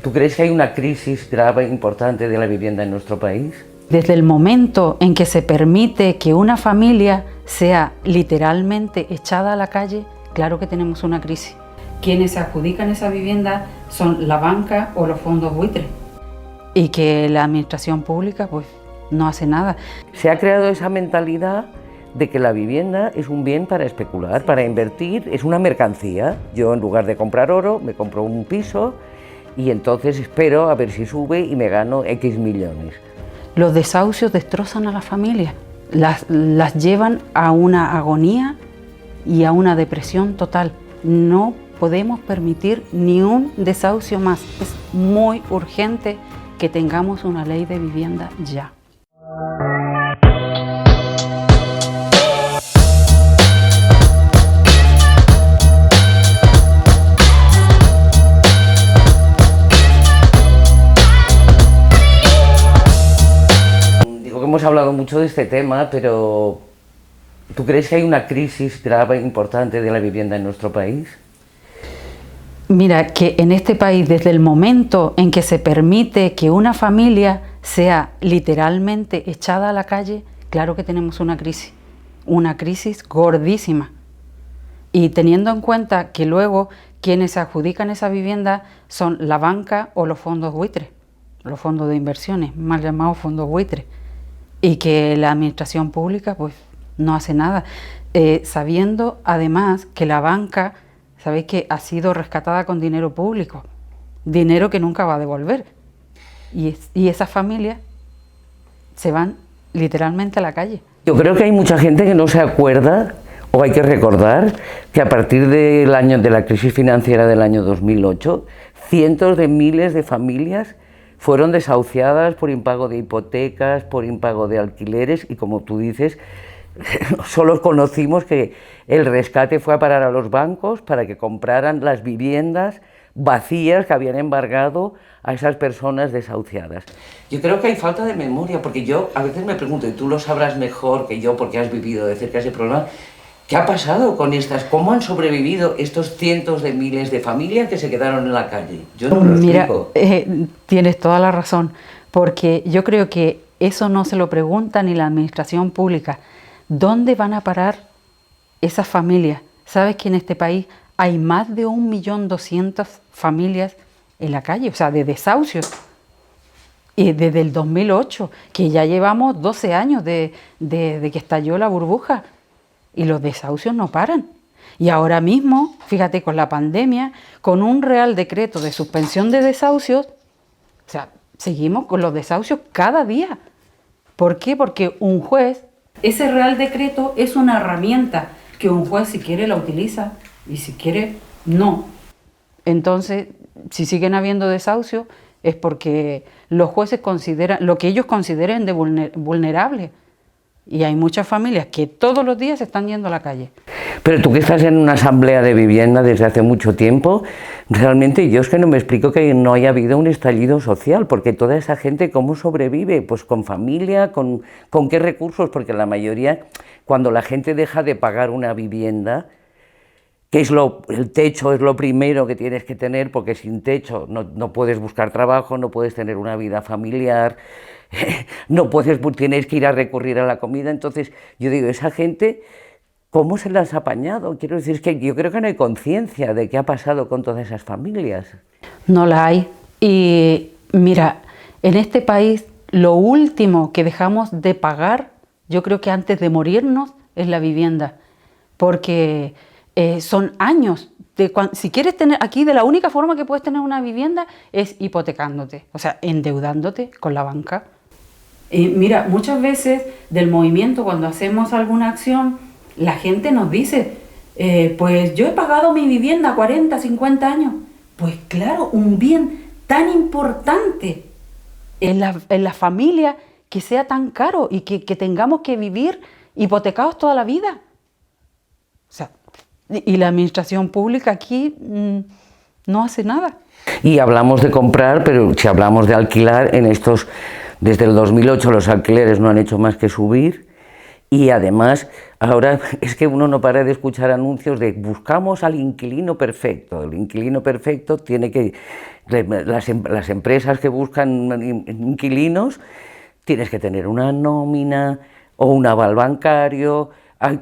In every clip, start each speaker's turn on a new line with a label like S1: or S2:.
S1: ¿Tú crees que hay una crisis grave, importante de la vivienda en nuestro país?
S2: Desde el momento en que se permite que una familia sea literalmente echada a la calle, claro que tenemos una crisis. Quienes se adjudican esa vivienda son la banca o los fondos buitres. Y que la administración pública pues no hace nada.
S1: Se ha creado esa mentalidad de que la vivienda es un bien para especular, para invertir, es una mercancía. Yo en lugar de comprar oro me compro un piso y entonces espero a ver si sube y me gano X millones.
S2: Los desahucios destrozan a las familias, las llevan a una agonía y a una depresión total. No podemos permitir ni un desahucio más. Es muy urgente que tengamos una ley de vivienda ya.
S1: Digo que hemos hablado mucho de este tema, pero ¿tú crees que hay una crisis grave, importante de la vivienda en nuestro país?
S2: Mira, que en este país, desde el momento en que se permite que una familia sea literalmente echada a la calle, claro que tenemos una crisis gordísima. Y teniendo en cuenta que luego quienes se adjudican esa vivienda son la banca o los fondos buitres, los fondos de inversiones, mal llamados fondos buitres, y que la administración pública pues no hace nada, sabiendo además que la banca, sabéis que ha sido rescatada con dinero público, dinero que nunca va a devolver, y esas familias se van literalmente a la calle.
S1: Yo creo que hay mucha gente que no se acuerda, o hay que recordar, que a partir de la crisis financiera del año 2008, cientos de miles de familias fueron desahuciadas por impago de hipotecas, por impago de alquileres, y como tú dices, solo conocimos que el rescate fue a parar a los bancos para que compraran las viviendas vacías que habían embargado a esas personas desahuciadas. Yo creo que hay falta de memoria, porque yo a veces me pregunto, y tú lo sabrás mejor que yo porque has vivido de cerca ese problema, ¿qué ha pasado con estas? ¿Cómo han sobrevivido estos cientos de miles de familias que se quedaron en la calle? Yo no me lo explico.
S2: Tienes toda la razón, porque yo creo que eso no se lo pregunta ni la administración pública. ¿Dónde van a parar esas familias? ¿Sabes que en este país hay más de 1.200.000 familias en la calle, o sea, de desahucios? Y desde el 2008, que ya llevamos 12 años de que estalló la burbuja, y los desahucios no paran. Y ahora mismo, fíjate, con la pandemia, con un real decreto de suspensión de desahucios, o sea, seguimos con los desahucios cada día. ¿Por qué? Porque un juez, ese real decreto es una herramienta que un juez si quiere la utiliza y si quiere no. Entonces, si siguen habiendo desahucios es porque los jueces consideran lo que ellos consideren de vulnerable. Y hay muchas familias que todos los días se están yendo a la calle.
S1: Pero tú que estás en una asamblea de vivienda desde hace mucho tiempo, realmente yo es que no me explico que no haya habido un estallido social, porque toda esa gente, ¿cómo sobrevive? Pues con familia, ¿con qué recursos? Porque la mayoría, cuando la gente deja de pagar una vivienda, que es el techo es lo primero que tienes que tener, porque sin techo no puedes buscar trabajo, no puedes tener una vida familiar, tienes que ir a recurrir a la comida. Entonces yo digo, esa gente, ¿cómo se las ha apañado? Quiero decir, es que yo creo que no hay conciencia de qué ha pasado con todas esas familias.
S2: No la hay. Y mira, en este país lo último que dejamos de pagar, yo creo que antes de morirnos, es la vivienda, porque son años. Si quieres tener aquí, de la única forma que puedes tener una vivienda es hipotecándote, o sea, endeudándote con la banca. Mira, muchas veces del movimiento, cuando hacemos alguna acción, la gente nos dice, pues yo he pagado mi vivienda 40, 50 años. Pues claro, un bien tan importante en la familia, que sea tan caro y que tengamos que vivir hipotecados toda la vida. O sea, y la administración pública aquí no hace nada.
S1: Y hablamos de comprar, pero si hablamos de alquilar, desde el 2008 los alquileres no han hecho más que subir, Y además, ahora es que uno no para de escuchar anuncios de buscamos al inquilino perfecto. El inquilino perfecto tiene que... Las empresas que buscan inquilinos, tienes que tener una nómina o un aval bancario,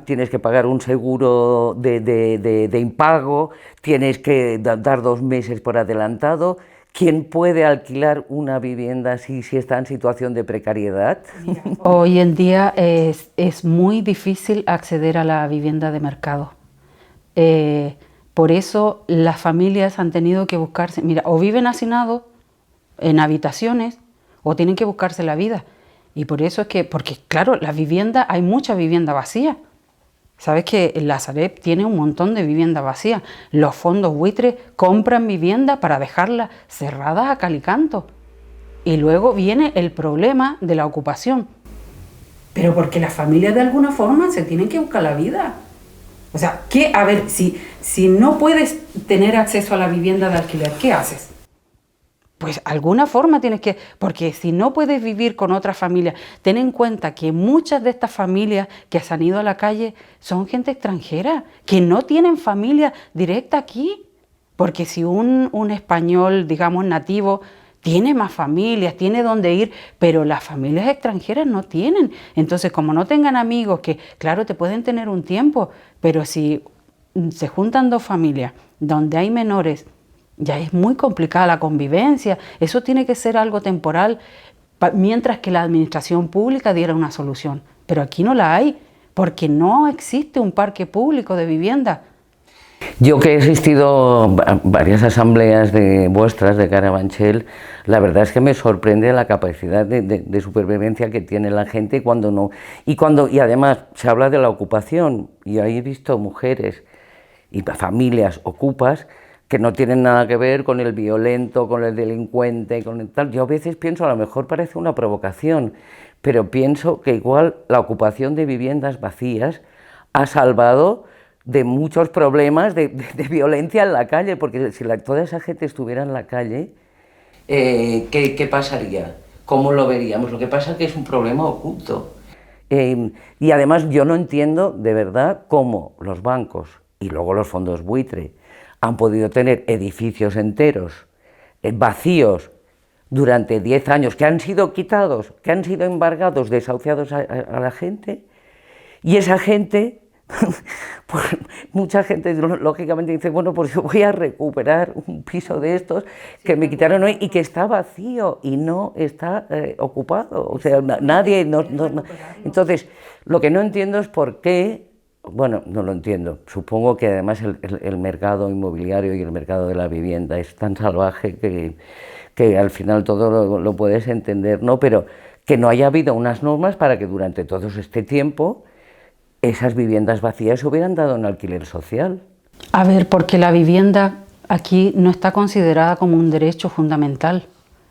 S1: tienes que pagar un seguro de impago, tienes que dar 2 meses por adelantado. ¿Quién puede alquilar una vivienda así si está en situación de precariedad?
S2: Hoy en día es muy difícil acceder a la vivienda de mercado. Por eso las familias han tenido que buscarse, mira, o viven hacinados en habitaciones o tienen que buscarse la vida. Y por eso es que, porque claro, la vivienda, hay mucha vivienda vacía. Sabes que la Sareb tiene un montón de vivienda vacía. Los fondos buitres compran vivienda para dejarla cerrada a cal y canto. Y luego viene el problema de la ocupación. Pero porque las familias de alguna forma se tienen que buscar la vida. O sea, ¿qué? A ver, si no puedes tener acceso a la vivienda de alquiler, ¿qué haces? Pues alguna forma tienes que, porque si no puedes vivir con otra familia, ten en cuenta que muchas de estas familias que se han ido a la calle son gente extranjera, que no tienen familia directa aquí. Porque si un español, digamos, nativo, tiene más familias, tiene dónde ir, pero las familias extranjeras no tienen. Entonces, como no tengan amigos, que claro, te pueden tener un tiempo, pero si se juntan dos familias donde hay menores, ya es muy complicada la convivencia. Eso tiene que ser algo temporal, mientras que la administración pública diera una solución. Pero aquí no la hay, porque no existe un parque público de vivienda.
S1: Yo que he asistido a varias asambleas de vuestras de Carabanchel, la verdad es que me sorprende la capacidad de supervivencia que tiene la gente cuando no... Y además se habla de la ocupación, y ahí he visto mujeres y familias ocupas que no tienen nada que ver con el violento, con el delincuente, con el tal. Yo a veces pienso, a lo mejor parece una provocación, pero pienso que igual la ocupación de viviendas vacías ha salvado de muchos problemas de violencia en la calle, porque si toda esa gente estuviera en la calle, ¿qué pasaría? ¿Cómo lo veríamos? Lo que pasa es que es un problema oculto. Y además yo no entiendo de verdad cómo los bancos y luego los fondos buitre han podido tener edificios enteros vacíos durante 10 años, que han sido quitados, que han sido embargados, desahuciados a la gente, y esa gente, pues mucha gente lógicamente dice, bueno, pues yo voy a recuperar un piso de estos que me quitaron hoy y que está vacío y no está ocupado, o sea, nadie... Entonces, lo que no entiendo es por qué. Bueno, no lo entiendo. Supongo que además el mercado inmobiliario y el mercado de la vivienda es tan salvaje que al final todo lo puedes entender, ¿no? Pero que no haya habido unas normas para que durante todo este tiempo esas viviendas vacías se hubieran dado en alquiler social.
S2: A ver, porque la vivienda aquí no está considerada como un derecho fundamental.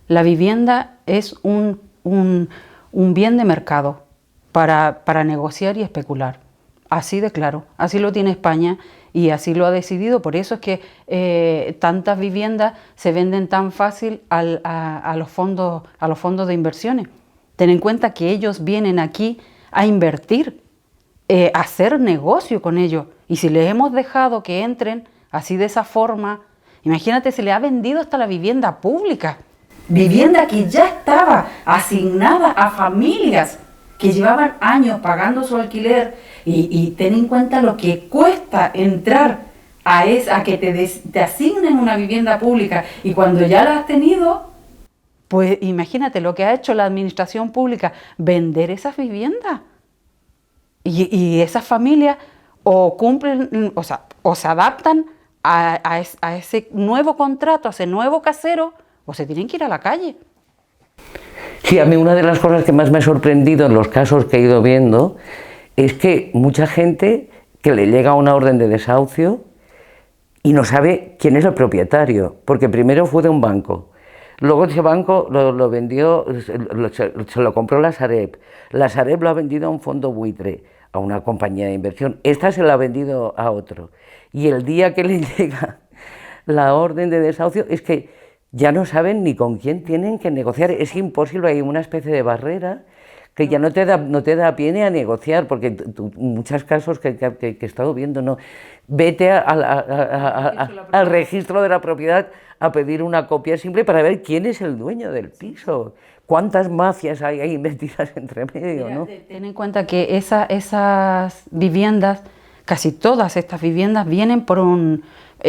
S2: La vivienda es un bien de mercado para negociar y especular. Así de claro, así lo tiene España y así lo ha decidido. Por eso es que tantas viviendas se venden tan fácil a los fondos de inversiones. Ten en cuenta que ellos vienen aquí a invertir, a hacer negocio con ellos. Y si les hemos dejado que entren así de esa forma, imagínate, se le ha vendido hasta la vivienda pública. Vivienda que ya estaba asignada a familias que llevaban años pagando su alquiler, y ten en cuenta lo que cuesta entrar a que te asignen una vivienda pública, y cuando ya la has tenido, pues imagínate lo que ha hecho la administración pública, vender esas viviendas. Y esas familias o cumplen, o se adaptan a ese nuevo contrato, a ese nuevo casero, o se tienen que ir a la calle.
S1: Sí, a mí una de las cosas que más me ha sorprendido en los casos que he ido viendo es que mucha gente que le llega una orden de desahucio y no sabe quién es el propietario, porque primero fue de un banco, luego ese banco lo vendió, se lo compró la Sareb lo ha vendido a un fondo buitre, a una compañía de inversión, esta se la ha vendido a otro, y el día que le llega la orden de desahucio es que ya no saben ni con quién tienen que negociar, es imposible, hay una especie de barrera que ya no te da pie ni a negociar, porque muchos casos que he estado viendo, ¿no? Vete al registro de la propiedad a pedir una copia simple para ver quién es el dueño del piso. ¿Cuántas mafias hay ahí metidas entre medio, no?
S2: Ten en cuenta que esas viviendas, casi todas estas viviendas vienen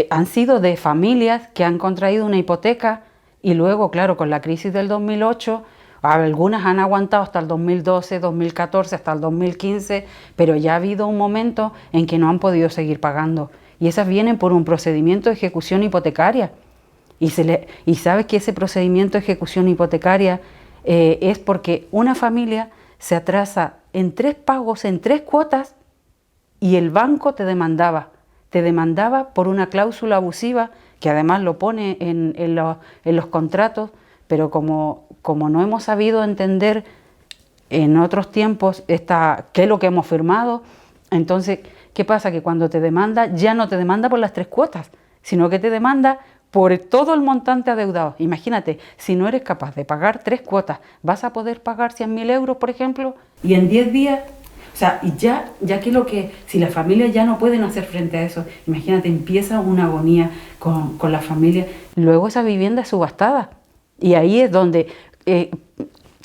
S2: han sido de familias que han contraído una hipoteca y luego, claro, con la crisis del 2008, algunas han aguantado hasta el 2012, 2014, hasta el 2015, pero ya ha habido un momento en que no han podido seguir pagando. Y esas vienen por un procedimiento de ejecución hipotecaria. Y sabes que ese procedimiento de ejecución hipotecaria es porque una familia se atrasa en 3 pagos, en 3 cuotas, y el banco te demandaba por una cláusula abusiva, que además lo pone en los contratos, pero como no hemos sabido entender en otros tiempos qué es lo que hemos firmado, entonces, ¿qué pasa? Que cuando te demanda, ya no te demanda por las 3 cuotas, sino que te demanda por todo el montante adeudado. Imagínate, si no eres capaz de pagar 3 cuotas, vas a poder pagar 100.000 euros, por ejemplo, y en 10 días, o sea, y ya que si las familias ya no pueden hacer frente a eso, imagínate, empieza una agonía con la familia. Luego esa vivienda es subastada, y ahí es donde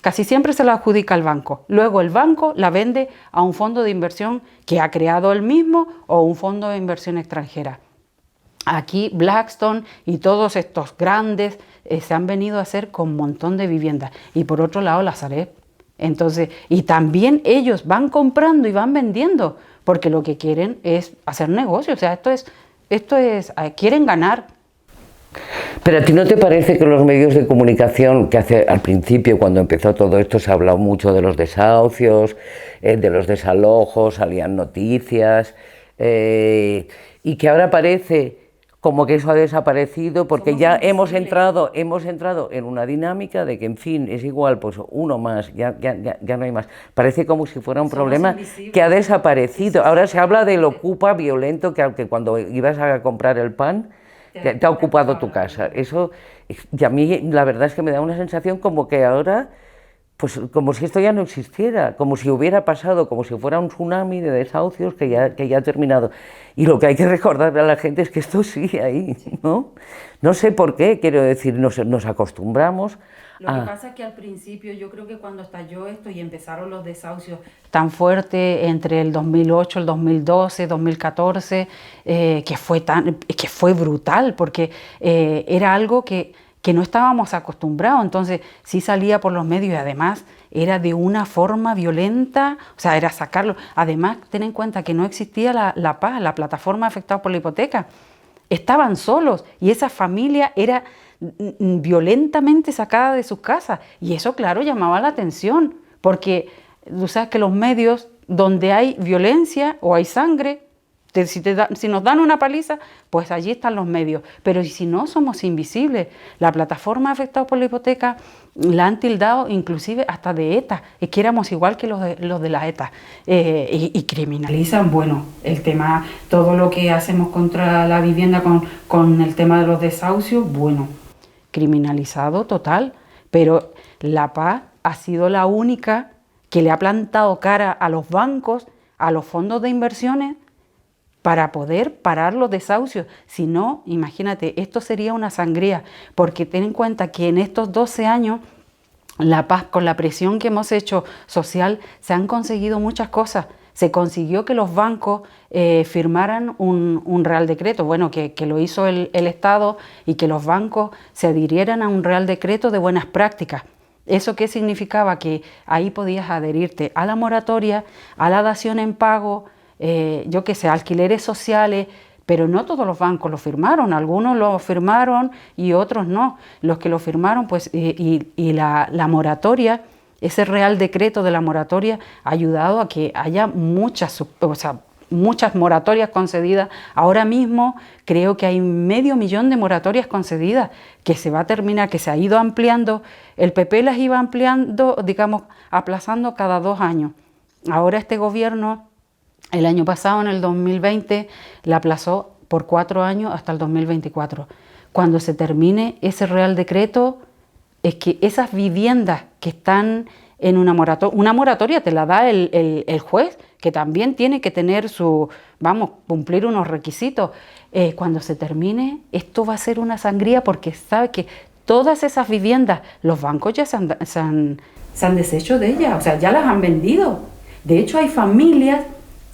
S2: casi siempre se la adjudica al banco. Luego el banco la vende a un fondo de inversión que ha creado él mismo o un fondo de inversión extranjera. Aquí Blackstone y todos estos grandes se han venido a hacer con un montón de viviendas. Y por otro lado la Sareb. Entonces, y también ellos van comprando y van vendiendo, porque lo que quieren es hacer negocio. O sea, quieren ganar.
S1: Pero ¿a ti no te parece que los medios de comunicación, que al principio, cuando empezó todo esto, se ha hablado mucho de los desahucios, de los desalojos, salían noticias, y que ahora parece como que eso ha desaparecido, porque ya hemos entrado en una dinámica de que, en fin, es igual, pues uno más, ya no hay más. Parece como si fuera un problema que ha desaparecido. Ahora se habla del ocupa violento, que cuando ibas a comprar el pan, te ha ocupado tu casa. Eso, y a mí la verdad es que me da una sensación como que ahora, pues como si esto ya no existiera, como si hubiera pasado, como si fuera un tsunami de desahucios que ya ha terminado. Y lo que hay que recordarle a la gente es que esto sigue ahí, ¿no? No sé por qué, quiero decir, nos acostumbramos.
S2: Lo que pasa es que al principio, yo creo que cuando estalló esto y empezaron los desahucios tan fuertes entre el 2008, el 2012, 2014, que fue brutal, porque era algo que no estábamos acostumbrados. Entonces sí salía por los medios y además era de una forma violenta, o sea, era sacarlo. Además, ten en cuenta que no existía la PAS, la plataforma afectados por la hipoteca. Estaban solos y esa familia era violentamente sacada de sus casas, y eso, claro, llamaba la atención, porque tú sabes que los medios donde hay violencia o hay sangre, si nos dan una paliza, pues allí están los medios, pero si no, somos invisibles. La plataforma afectados por la hipoteca la han tildado inclusive hasta de ETA, es que éramos igual que los de la ETA, y criminalizan, bueno, el tema, todo lo que hacemos contra la vivienda con el tema de los desahucios, bueno, criminalizado total, pero la PAS ha sido la única que le ha plantado cara a los bancos, a los fondos de inversiones, para poder parar los desahucios. Si no, imagínate, esto sería una sangría, porque ten en cuenta que en estos 12 años, la PAS, con la presión que hemos hecho social, se han conseguido muchas cosas. Se consiguió que los bancos firmaran un Real Decreto, bueno, que lo hizo el Estado, y que los bancos se adhirieran a un Real Decreto de buenas prácticas. ¿Eso qué significaba? Que ahí podías adherirte a la moratoria, a la dación en pago, yo qué sé, alquileres sociales, pero no todos los bancos lo firmaron, algunos lo firmaron y otros no. Los que lo firmaron, pues, y la moratoria, ese Real Decreto de la moratoria ha ayudado a que haya muchas moratorias concedidas. Ahora mismo creo que hay 500.000 de moratorias concedidas, que se va a terminar, que se ha ido ampliando. El PP las iba ampliando, digamos, aplazando cada 2 años. Ahora este gobierno, el año pasado, en el 2020, la aplazó por 4 años hasta el 2024. Cuando se termine ese Real Decreto, es que esas viviendas que están en una moratoria te la da el juez, que también tiene que tener cumplir unos requisitos. Cuando se termine, esto va a ser una sangría porque sabe que todas esas viviendas, los bancos ya se han deshecho de ellas, o sea, ya las han vendido. De hecho, hay familias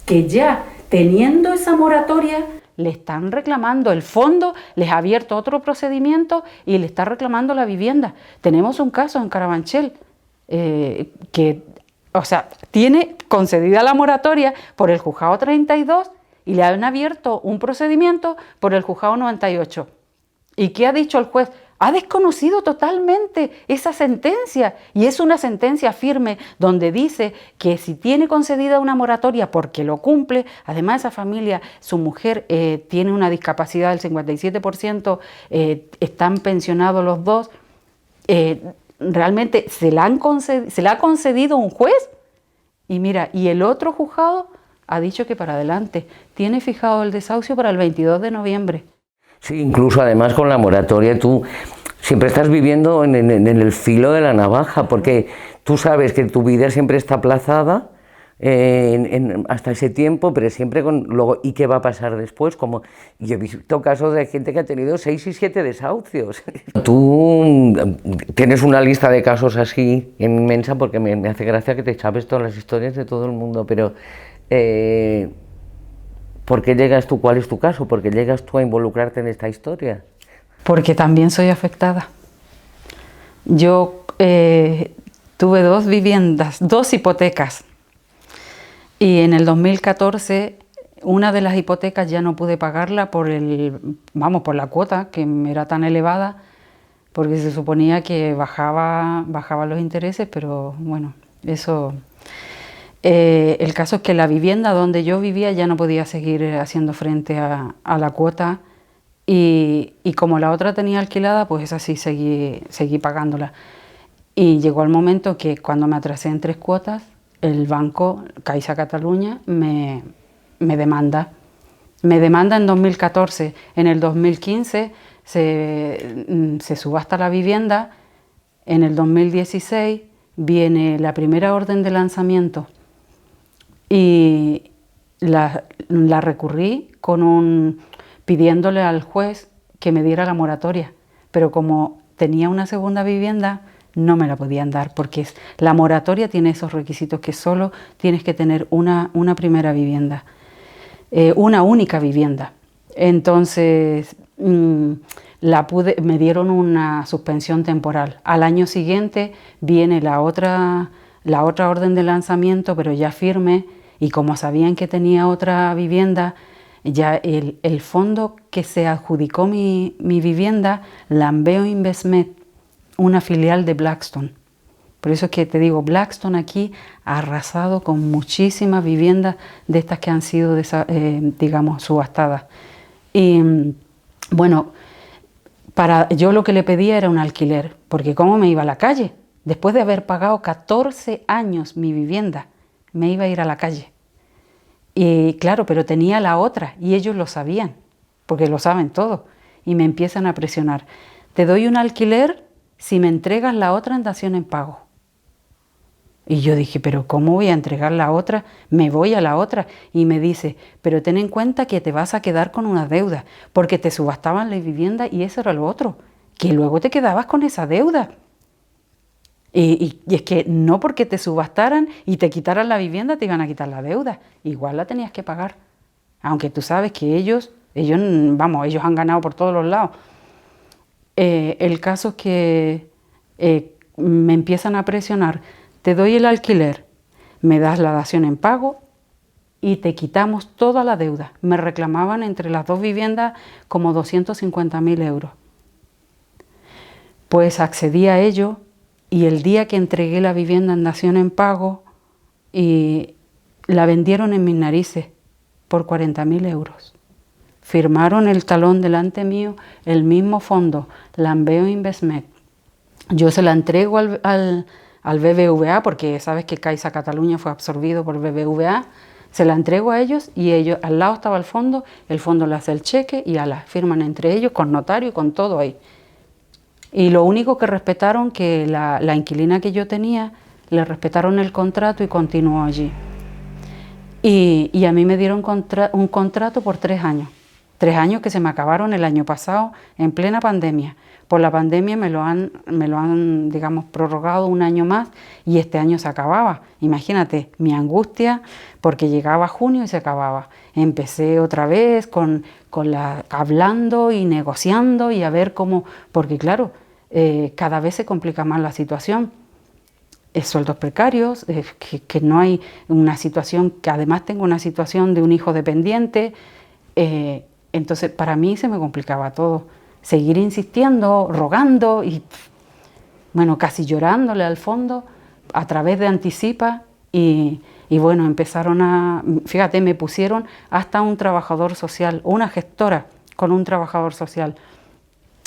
S2: que ya teniendo esa moratoria le están reclamando, el fondo les ha abierto otro procedimiento y le está reclamando la vivienda. Tenemos un caso en Carabanchel que, o sea, tiene concedida la moratoria por el juzgado 32 y le han abierto un procedimiento por el juzgado 98. ¿Y qué ha dicho el juez? Ha desconocido totalmente esa sentencia, y es una sentencia firme donde dice que si tiene concedida una moratoria porque lo cumple, además esa familia, su mujer tiene una discapacidad del 57%, están pensionados los dos, realmente se le ha concedido un juez, y mira, y el otro juzgado ha dicho que para adelante, tiene fijado el desahucio para el 22 de noviembre.
S1: Sí, incluso además con la moratoria tú siempre estás viviendo en el filo de la navaja, porque tú sabes que tu vida siempre está aplazada hasta ese tiempo, pero siempre con luego, ¿y qué va a pasar después? Como yo he visto casos de gente que ha tenido 6 y 7 desahucios. Tú tienes una lista de casos así inmensa, porque me hace gracia que te sabes todas las historias de todo el mundo, pero ¿por qué llegas tú? ¿Cuál es tu caso? ¿Por qué llegas tú a involucrarte en esta historia?
S2: Porque también soy afectada. Yo tuve 2 viviendas, 2 hipotecas, y en el 2014 una de las hipotecas ya no pude pagarla por la cuota que era tan elevada, porque se suponía que bajaban los intereses, pero bueno, eso... el caso es que la vivienda donde yo vivía ya no podía seguir haciendo frente a la cuota, y como la otra tenía alquilada, pues esa sí seguí pagándola. Y llegó el momento que cuando me atrasé en 3 cuotas, el banco Caixa Catalunya me demanda. Me demanda en 2014. En el 2015 se subasta la vivienda. En el 2016 viene la primera orden de lanzamiento y la recurrí pidiéndole al juez que me diera la moratoria, pero como tenía una segunda vivienda no me la podían dar, porque la moratoria tiene esos requisitos, que solo tienes que tener una primera vivienda, una única vivienda. Entonces me dieron una suspensión temporal. Al año siguiente viene la otra orden de lanzamiento, pero ya firme, y como sabían que tenía otra vivienda, ya el fondo que se adjudicó mi vivienda, Lambeo Investment, una filial de Blackstone. Por eso es que te digo, Blackstone aquí ha arrasado con muchísimas viviendas de estas que han sido, digamos, subastadas. Y bueno, yo lo que le pedía era un alquiler, porque ¿cómo me iba a la calle? Después de haber pagado 14 años mi vivienda, me iba a ir a la calle. Y claro, pero tenía la otra y ellos lo sabían, porque lo saben todo, y me empiezan a presionar. Te doy un alquiler si me entregas la otra en dación en pago. Y yo dije, pero ¿cómo voy a entregar la otra? Me voy a la otra. Y me dice, pero ten en cuenta que te vas a quedar con una deuda, porque te subastaban la vivienda y eso era lo otro, que luego te quedabas con esa deuda. Y es que no porque te subastaran y te quitaran la vivienda te iban a quitar la deuda, igual la tenías que pagar, aunque tú sabes que ellos han ganado por todos los lados. El caso es que me empiezan a presionar, te doy el alquiler, me das la dación en pago y te quitamos toda la deuda. Me reclamaban entre las 2 viviendas como 250.000 euros. Pues accedí a ello. Y el día que entregué la vivienda en dación en pago, y la vendieron en mis narices por 40.000 euros. Firmaron el talón delante mío, el mismo fondo, Lambeo Investment. Yo se la entrego al BBVA, porque sabes que Caixa Catalunya fue absorbido por BBVA. Se la entrego a ellos y al lado estaba el fondo le hace el cheque y firman entre ellos con notario y con todo ahí. Y lo único que respetaron, que la inquilina que yo tenía, le respetaron el contrato y continuó allí. Y a mí me dieron un contrato por 3 años. 3 años que se me acabaron el año pasado en plena pandemia. Por la pandemia me lo han, digamos, prorrogado 1 año más y este año se acababa. Imagínate, mi angustia, porque llegaba junio y se acababa. Empecé otra vez hablando y negociando y a ver cómo, porque claro, cada vez se complica más la situación. Sueldos precarios, que no hay una situación, que además tengo una situación de un hijo dependiente, entonces para mí se me complicaba todo. Seguir insistiendo, rogando y, bueno, casi llorándole al fondo a través de Anticipa y bueno, fíjate, me pusieron hasta un trabajador social, una gestora con un trabajador social.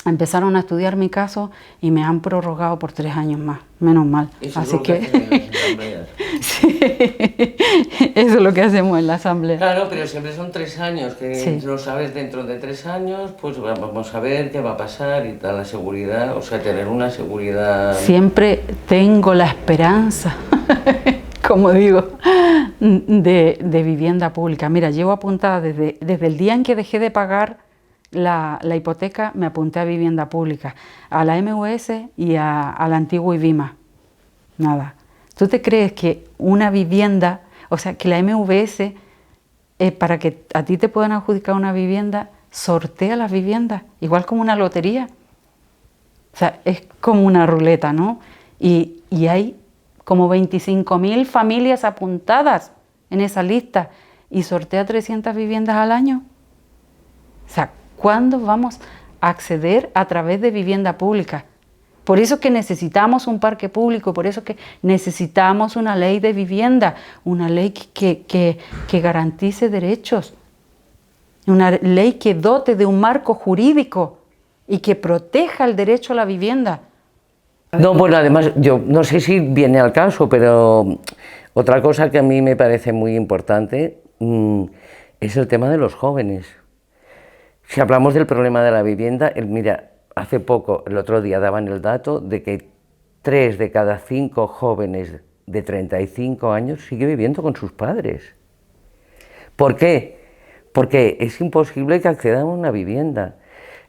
S2: Empezaron a estudiar mi caso y me han prorrogado por 3 años más, menos mal.
S1: Eso
S2: Así
S1: es lo que hacen en las asambleas.
S2: Sí, eso es lo que hacemos en la asamblea.
S1: Claro, pero siempre son 3 años, que
S2: Sí.
S1: lo sabes dentro de 3 años, pues vamos a ver qué va a pasar y tal, la seguridad, o sea, tener una seguridad...
S2: Siempre tengo la esperanza, como digo, de vivienda pública. Mira, llevo apuntada desde el día en que dejé de pagar la hipoteca, me apunté a vivienda pública, a la MUS y a la antigua IBIMA. Nada. ¿Tú te crees que una vivienda, o sea, que la MVS, para que a ti te puedan adjudicar una vivienda, sortea las viviendas, igual como una lotería? O sea, es como una ruleta, ¿no? Y hay como 25.000 familias apuntadas en esa lista y sortea 300 viviendas al año. O sea, ¿cuándo vamos a acceder a través de vivienda pública? Por eso que necesitamos un parque público, por eso que necesitamos una ley de vivienda, una ley que garantice derechos, una ley que dote de un marco jurídico y que proteja el derecho a la vivienda.
S1: No, bueno, además, yo no sé si viene al caso, pero otra cosa que a mí me parece muy importante es el tema de los jóvenes. Si hablamos del problema de la vivienda, mira, hace poco, el otro día daban el dato de que 3 de cada 5 jóvenes de 35 años sigue viviendo con sus padres. ¿Por qué? Porque es imposible que accedan a una vivienda,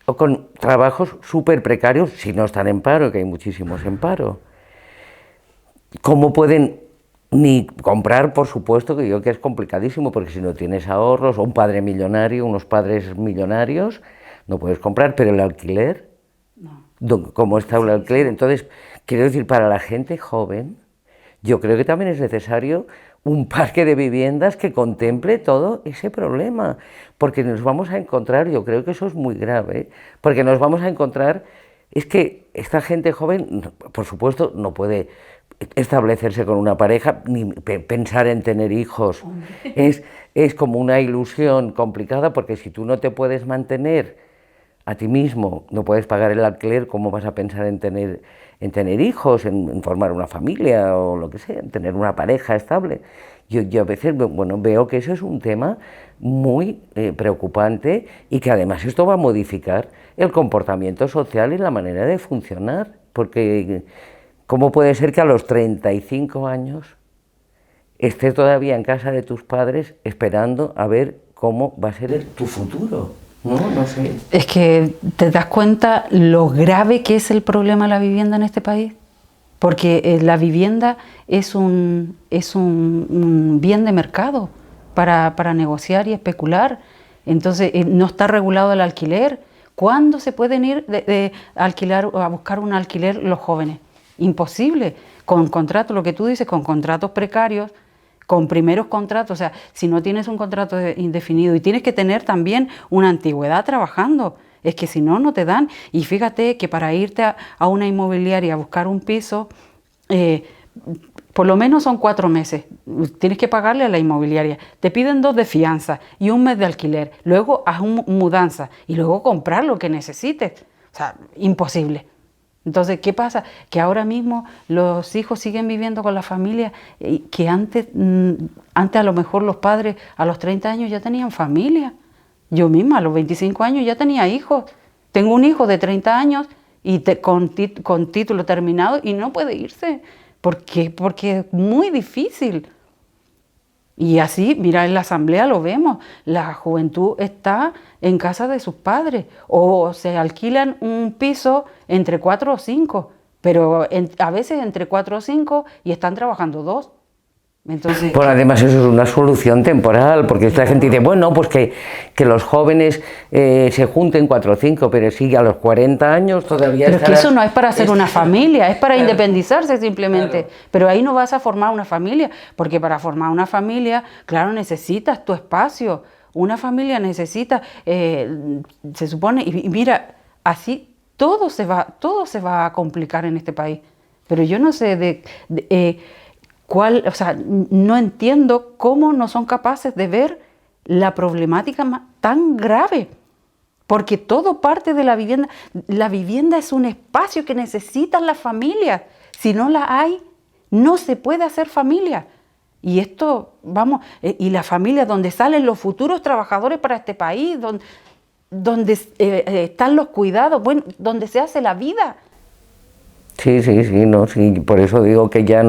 S1: o con trabajos súper precarios, si no están en paro, que hay muchísimos en paro. ¿Cómo pueden ni comprar? Por supuesto que yo que es complicadísimo, porque si no tienes ahorros, o un padre millonario, unos padres millonarios, no puedes comprar, pero el alquiler, no. ¿Cómo está el alquiler? Entonces, quiero decir, para la gente joven, yo creo que también es necesario un parque de viviendas que contemple todo ese problema, porque nos vamos a encontrar, yo creo que eso es muy grave, porque nos vamos a encontrar, es que esta gente joven, por supuesto, no puede establecerse con una pareja, ni pensar en tener hijos. Es como una ilusión complicada, porque si tú no te puedes mantener a ti mismo, no puedes pagar el alquiler, ¿cómo vas a pensar en tener hijos, en formar una familia o lo que sea, en tener una pareja estable? Yo a veces, bueno, veo que eso es un tema muy preocupante, y que además esto va a modificar el comportamiento social y la manera de funcionar, porque ¿cómo puede ser que a los 35 años estés todavía en casa de tus padres esperando a ver cómo va a ser tu futuro? No sé.
S2: Es que te das cuenta lo grave que es el problema de la vivienda en este país, porque la vivienda es un bien de mercado para negociar y especular. Entonces no está regulado el alquiler. ¿Cuándo se pueden ir de alquilar a buscar un alquiler los jóvenes? Imposible. Con contratos, lo que tú dices, con contratos precarios, con primeros contratos. O sea, si no tienes un contrato indefinido, y tienes que tener también una antigüedad trabajando, es que si no, no te dan. Y fíjate que para irte a una inmobiliaria a buscar un piso, por lo menos son 4 meses. Tienes que pagarle a la inmobiliaria. Te piden 2 de fianza y 1 mes de alquiler. Luego haz mudanza y luego comprar lo que necesites. O sea, imposible. Entonces, ¿qué pasa? Que ahora mismo los hijos siguen viviendo con la familia, que antes a lo mejor los padres a los 30 años ya tenían familia. Yo misma a los 25 años ya tenía hijos. Tengo un hijo de 30 años y con título terminado y no puede irse ¿Por qué? Porque es muy difícil. Y así, mira, en la asamblea lo vemos, la juventud está en casa de sus padres o se alquilan un piso entre 4 o 5, pero a veces entre 4 o 5 y están trabajando 2. Entonces,
S1: Pues además eso es una solución temporal, porque esta gente dice, bueno, pues que los jóvenes se junten 4 o 5, pero sí, a los 40 años todavía
S2: pero es que eso no es para hacer una familia, es para independizarse simplemente.
S1: Claro.
S2: Pero ahí no vas a formar una familia, porque para formar una familia, claro, necesitas tu espacio. Una familia necesita, se supone, y mira, así todo se va a complicar en este país. Pero yo no sé o sea, no entiendo cómo no son capaces de ver la problemática tan grave, porque todo parte de la vivienda. La vivienda es un espacio que necesitan las familias. Si no la hay, no se puede hacer familia. Y esto, vamos, y la familia donde salen los futuros trabajadores para este país, donde están los cuidados, bueno, donde se hace la vida.
S1: Sí, no, sí, por eso digo que ya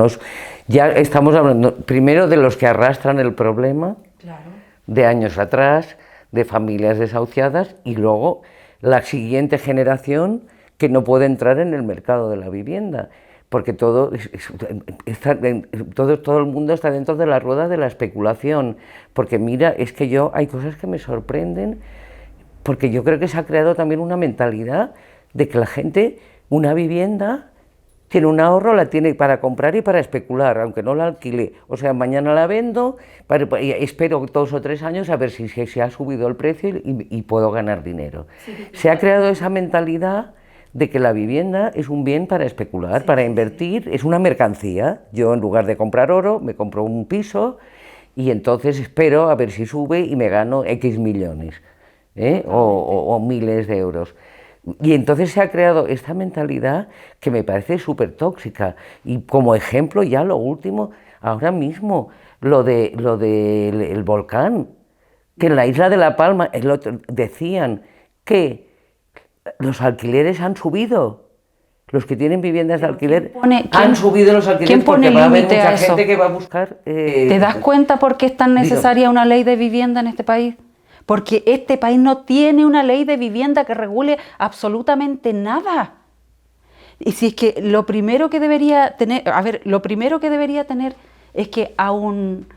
S1: estamos hablando primero de los que arrastran el problema,
S2: Claro.
S1: de años atrás, de familias desahuciadas, y luego la siguiente generación que no puede entrar en el mercado de la vivienda, porque todo el mundo está dentro de la rueda de la especulación, porque mira, es que hay cosas que me sorprenden, porque yo creo que se ha creado también una mentalidad de que la gente, una vivienda, tiene un ahorro, la tiene para comprar y para especular, aunque no la alquile. O sea, mañana la vendo, espero 2 o 3 años a ver si se ha subido el precio y puedo ganar dinero. Sí. Se ha creado esa mentalidad de que la vivienda es un bien para especular, sí, para invertir, es una mercancía. Yo, en lugar de comprar oro, me compro un piso y entonces espero a ver si sube y me gano X millones, o miles de euros. Y entonces se ha creado esta mentalidad que me parece súper tóxica. Y como ejemplo, ya lo último, ahora mismo, lo del volcán, que en la isla de La Palma decían que los alquileres han subido. Los que tienen viviendas de alquiler han subido los alquileres porque va a haber mucha gente que va a buscar...
S2: ¿Te das cuenta por qué es tan necesaria una ley de vivienda en este país? Porque este país no tiene una ley de vivienda que regule absolutamente nada. Y si es que lo primero que debería tener, es que a un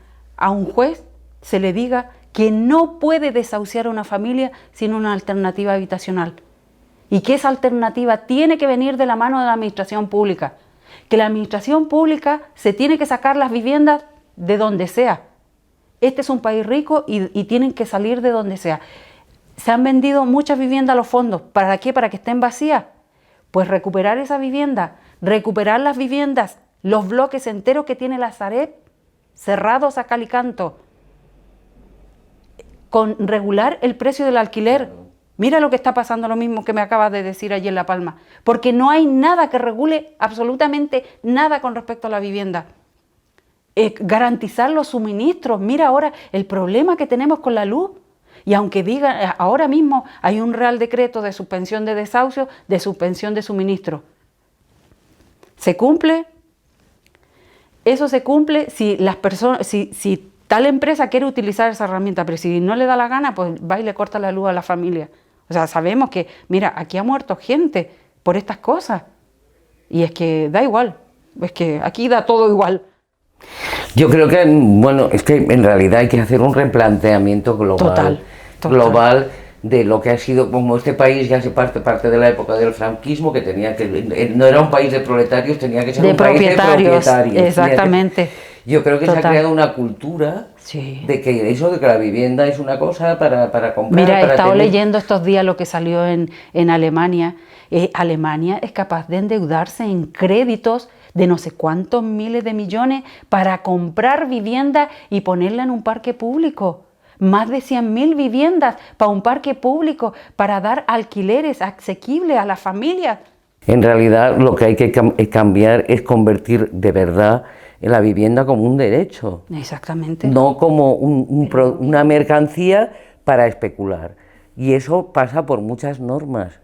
S2: juez se le diga que no puede desahuciar a una familia sin una alternativa habitacional. Y que esa alternativa tiene que venir de la mano de la administración pública. Que la administración pública se tiene que sacar las viviendas de donde sea. Este es un país rico y tienen que salir de donde sea. Se han vendido muchas viviendas a los fondos. ¿Para qué? ¿Para que estén vacías? Pues recuperar esa vivienda, recuperar las viviendas, los bloques enteros que tiene la Sareb, cerrados a cal y canto, con regular el precio del alquiler. Mira lo que está pasando, lo mismo que me acabas de decir allí en La Palma. Porque no hay nada que regule absolutamente nada con respecto a la vivienda. Garantizar los suministros. Mira ahora el problema que tenemos con la luz. Y aunque digan, ahora mismo hay un real decreto de suspensión de desahucio, de suspensión de suministro. ¿Se cumple? Eso se cumple si las personas, si tal empresa quiere utilizar esa herramienta, pero si no le da la gana, pues va y le corta la luz a la familia. O sea, sabemos que, mira, aquí ha muerto gente por estas cosas. Y es que da igual. Es que aquí da todo igual.
S1: Yo creo que, bueno, es que en realidad hay que hacer un replanteamiento global. Global de lo que ha sido, como este país ya se parte de la época del franquismo, que no era un país de proletarios, tenía que ser un país de propietarios.
S2: Exactamente.
S1: Yo creo que se ha creado una cultura de que la vivienda es una cosa para comprar.
S2: Mira, he estado leyendo estos días lo que salió en Alemania. Alemania es capaz de endeudarse en créditos de no sé cuántos miles de millones para comprar vivienda y ponerla en un parque público. Más de 100.000 viviendas para un parque público, para dar alquileres asequibles a las familias.
S1: En realidad lo que hay que cambiar es convertir de verdad la vivienda como un derecho.
S2: Exactamente.
S1: No como una mercancía para especular. Y eso pasa por muchas normas.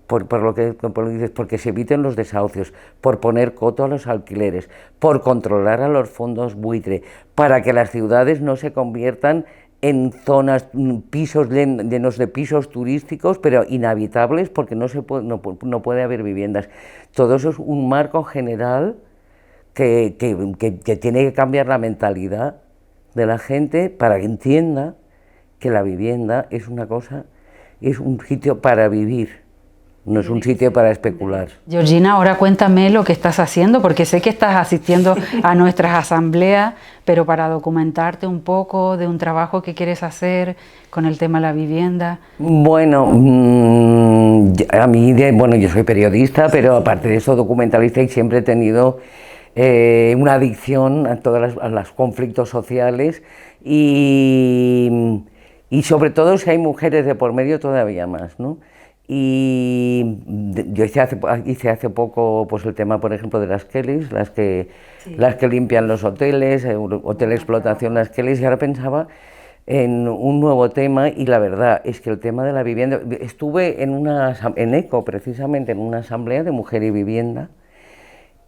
S1: por lo que dices, porque se eviten los desahucios, por poner coto a los alquileres, por controlar a los fondos buitre, para que las ciudades no se conviertan en zonas, pisos llenos de pisos turísticos, pero inhabitables, porque no puede haber viviendas. Todo eso es un marco general que tiene que cambiar la mentalidad de la gente para que entienda que la vivienda es una cosa, es un sitio para vivir, no es un sitio para especular.
S2: Georgina, ahora cuéntame lo que estás haciendo, porque sé que estás asistiendo a nuestras asambleas, pero para documentarte un poco de un trabajo que quieres hacer con el tema de la vivienda.
S1: Bueno, a mí, bueno, yo soy periodista, pero aparte de eso documentalista, y siempre he tenido una adicción a todos los conflictos sociales y sobre todo si hay mujeres de por medio todavía más, ¿no? Y yo hice hace poco pues el tema, por ejemplo, de las Kellys, las que limpian los hoteles, hotel explotación, las Kellys, y ahora pensaba en un nuevo tema, y la verdad es que el tema de la vivienda, estuve en ECO, precisamente en una asamblea de mujer y vivienda,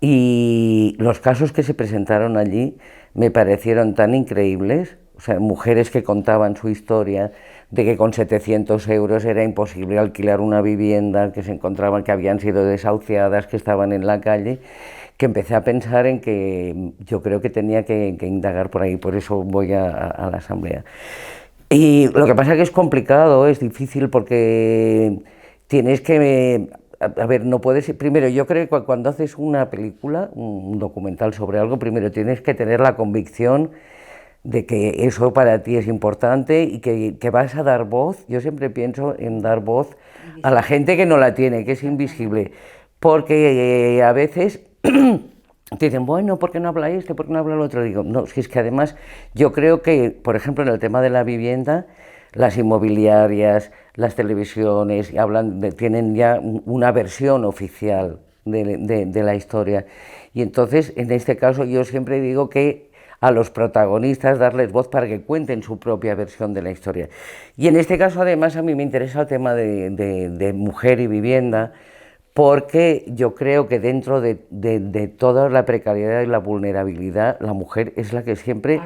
S1: y los casos que se presentaron allí me parecieron tan increíbles. O sea, mujeres que contaban su historia de que con 700 euros era imposible alquilar una vivienda, que se encontraban que habían sido desahuciadas, que estaban en la calle, que empecé a pensar en que yo creo que tenía que indagar por ahí, por eso voy a la asamblea. Y lo que pasa es que es complicado, es difícil, porque tienes que... A ver, no puedes... Primero, yo creo que cuando haces una película, un documental sobre algo, primero tienes que tener la convicción de que eso para ti es importante y que vas a dar voz. Yo siempre pienso en dar voz a la gente que no la tiene, que es invisible, porque a veces te dicen, bueno, ¿por qué no habla este? ¿Por qué no habla el otro? Digo, no, si es que además yo creo que, por ejemplo, en el tema de la vivienda, las inmobiliarias, las televisiones tienen ya una versión oficial de la historia, y entonces en este caso yo siempre digo que a los protagonistas darles voz para que cuenten su propia versión de la historia. Y en este caso, además, a mí me interesa el tema de mujer y vivienda, porque yo creo que dentro de toda la precariedad y la vulnerabilidad, la mujer es la que siempre...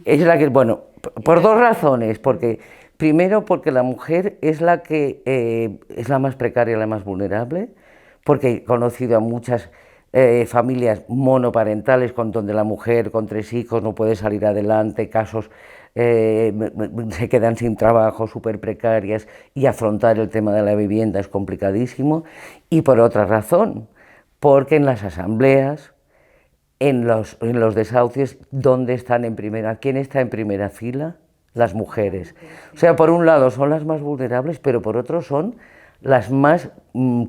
S1: Es la que, bueno, por dos razones, porque primero porque la mujer es la que es la más precaria, la más vulnerable, porque he conocido a muchas familias monoparentales donde la mujer con 3 hijos no puede salir adelante, casos se quedan sin trabajo, súper precarias, y afrontar el tema de la vivienda es complicadísimo. Y por otra razón, porque en las asambleas, en los desahucios, ¿dónde están en primera? ¿Quién está en primera fila? Las mujeres. O sea, por un lado son las más vulnerables, pero por otro son las más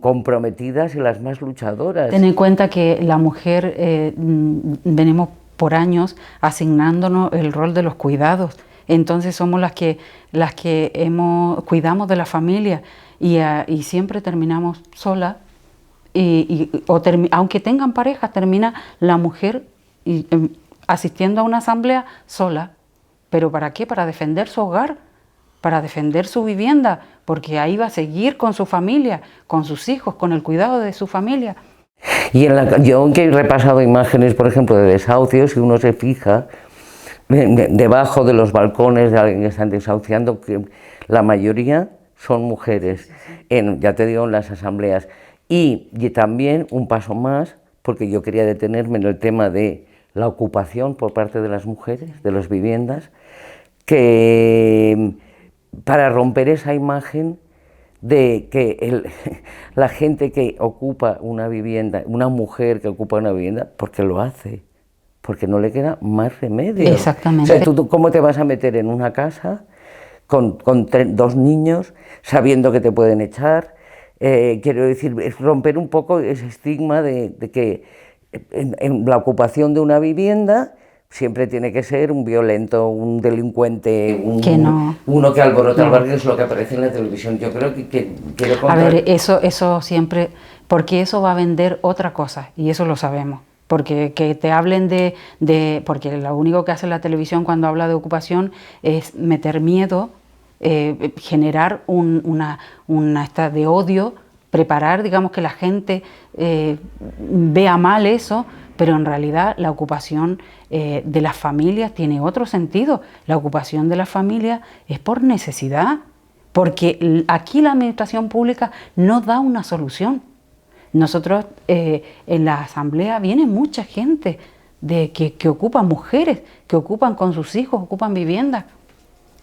S1: comprometidas y las más luchadoras.
S2: Ten en cuenta que la mujer, venimos por años asignándonos el rol de los cuidados, entonces somos las que cuidamos de la familia, y siempre terminamos solas, aunque tengan pareja, termina la mujer asistiendo a una asamblea sola. ¿Pero para qué? Para defender su hogar, para defender su vivienda, porque ahí va a seguir con su familia, con sus hijos, con el cuidado de su familia.
S1: Y yo que he repasado imágenes, por ejemplo, de desahucios, y uno se fija debajo de los balcones de alguien que están desahuciando, que la mayoría son mujeres, ya te digo, en las asambleas. Y también un paso más, porque yo quería detenerme en el tema de la ocupación por parte de las mujeres, de las viviendas, que para romper esa imagen de que la gente que ocupa una vivienda, una mujer que ocupa una vivienda, porque lo hace, porque no le queda más remedio.
S2: Exactamente.
S1: O sea, ¿tú cómo te vas a meter en una casa con 2 niños sabiendo que te pueden echar? Quiero decir, es romper un poco ese estigma de que en la ocupación de una vivienda siempre tiene que ser un violento, un delincuente, uno que alborota el barrio, es lo que aparece en la televisión. Yo creo que quiero contar...
S2: A ver, eso siempre, porque eso va a vender otra cosa, y eso lo sabemos. Porque que te hablen porque lo único que hace la televisión cuando habla de ocupación es meter miedo, generar una esta de odio preparar, digamos, que la gente vea mal eso, pero en realidad la ocupación de las familias tiene otro sentido. La ocupación de las familias es por necesidad, porque aquí la administración pública no da una solución. Nosotros en la asamblea viene mucha gente que ocupan, mujeres que ocupan con sus hijos, ocupan viviendas,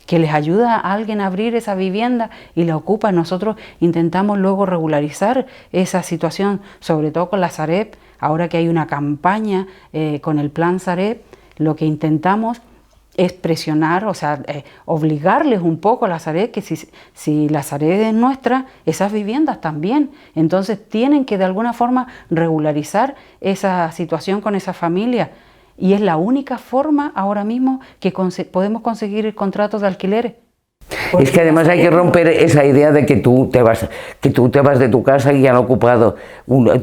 S2: que les ayuda a alguien a abrir esa vivienda y la ocupa. Nosotros intentamos luego regularizar esa situación, sobre todo con la Sareb. Ahora que hay una campaña con el plan Sareb, lo que intentamos es presionar, o sea, obligarles un poco a la Sareb que si la Sareb es nuestra, esas viviendas también. Entonces tienen que de alguna forma regularizar esa situación con esa familia. Y es la única forma ahora mismo que podemos conseguir contratos de alquileres.
S1: Es que además hay que romper esa idea de que tú te vas de tu casa y han ocupado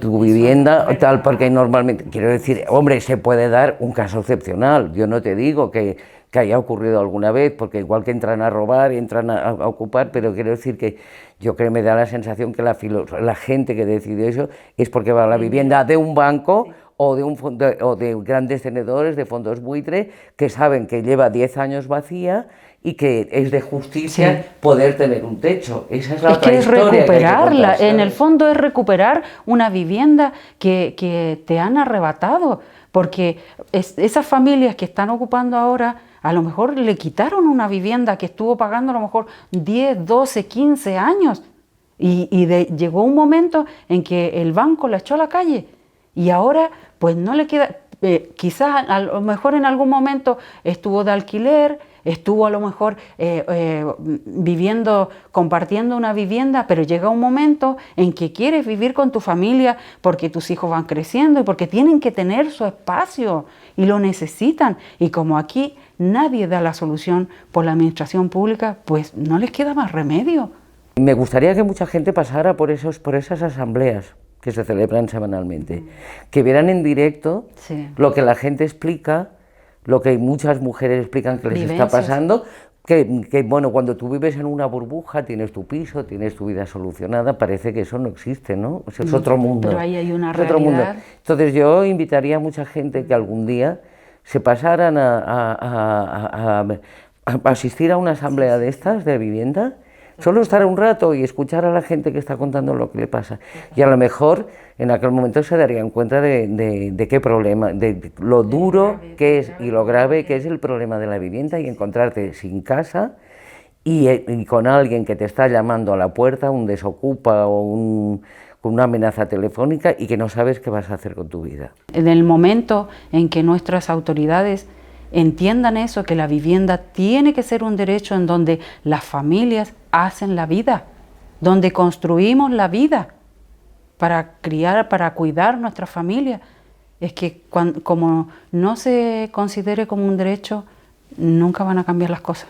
S1: tu vivienda, tal, porque normalmente, quiero decir, hombre, se puede dar un caso excepcional. Yo no te digo que haya ocurrido alguna vez, porque igual que entran a robar, entran a ocupar, pero quiero decir que yo creo que me da la sensación que la gente que decidió eso es porque va a la vivienda de un banco o de grandes tenedores, de fondos buitre, que saben que lleva 10 años vacía y que es de justicia poder tener un techo. Esa es la otra historia.
S2: Es recuperarla, en el fondo es recuperar una vivienda que te han arrebatado, porque esas familias que están ocupando ahora, a lo mejor le quitaron una vivienda que estuvo pagando a lo mejor 10, 12, 15 años y llegó un momento en que el banco la echó a la calle y ahora pues no le queda, quizás a lo mejor en algún momento estuvo de alquiler, estuvo a lo mejor compartiendo una vivienda, pero llega un momento en que quieres vivir con tu familia porque tus hijos van creciendo y porque tienen que tener su espacio y lo necesitan. Y como aquí nadie da la solución por la administración pública, pues no les queda más remedio.
S1: Me gustaría que mucha gente pasara por esas asambleas que se celebran semanalmente, que vieran en directo lo que la gente explica, lo que muchas mujeres explican que les está pasando, que bueno, cuando tú vives en una burbuja, tienes tu piso, tienes tu vida solucionada, parece que eso no existe, ¿no? O sea, es otro mundo.
S2: Pero ahí hay una
S1: es otro
S2: realidad.
S1: mundo. Entonces yo invitaría a mucha gente que algún día se pasaran a asistir a una asamblea de estas, de vivienda, solo estar un rato y escuchar a la gente que está contando lo que le pasa. Y a lo mejor en aquel momento se darían cuenta de qué problema, de lo duro que es y lo grave que es el problema de la vivienda y encontrarte sin casa y con alguien que te está llamando a la puerta, un desocupa o con una amenaza telefónica y que no sabes qué vas a hacer con tu vida.
S2: En el momento en que nuestras autoridades entiendan eso, que la vivienda tiene que ser un derecho en donde las familias hacen la vida, donde construimos la vida para criar, para cuidar nuestra familia. Es que como no se considere como un derecho, nunca van a cambiar las cosas.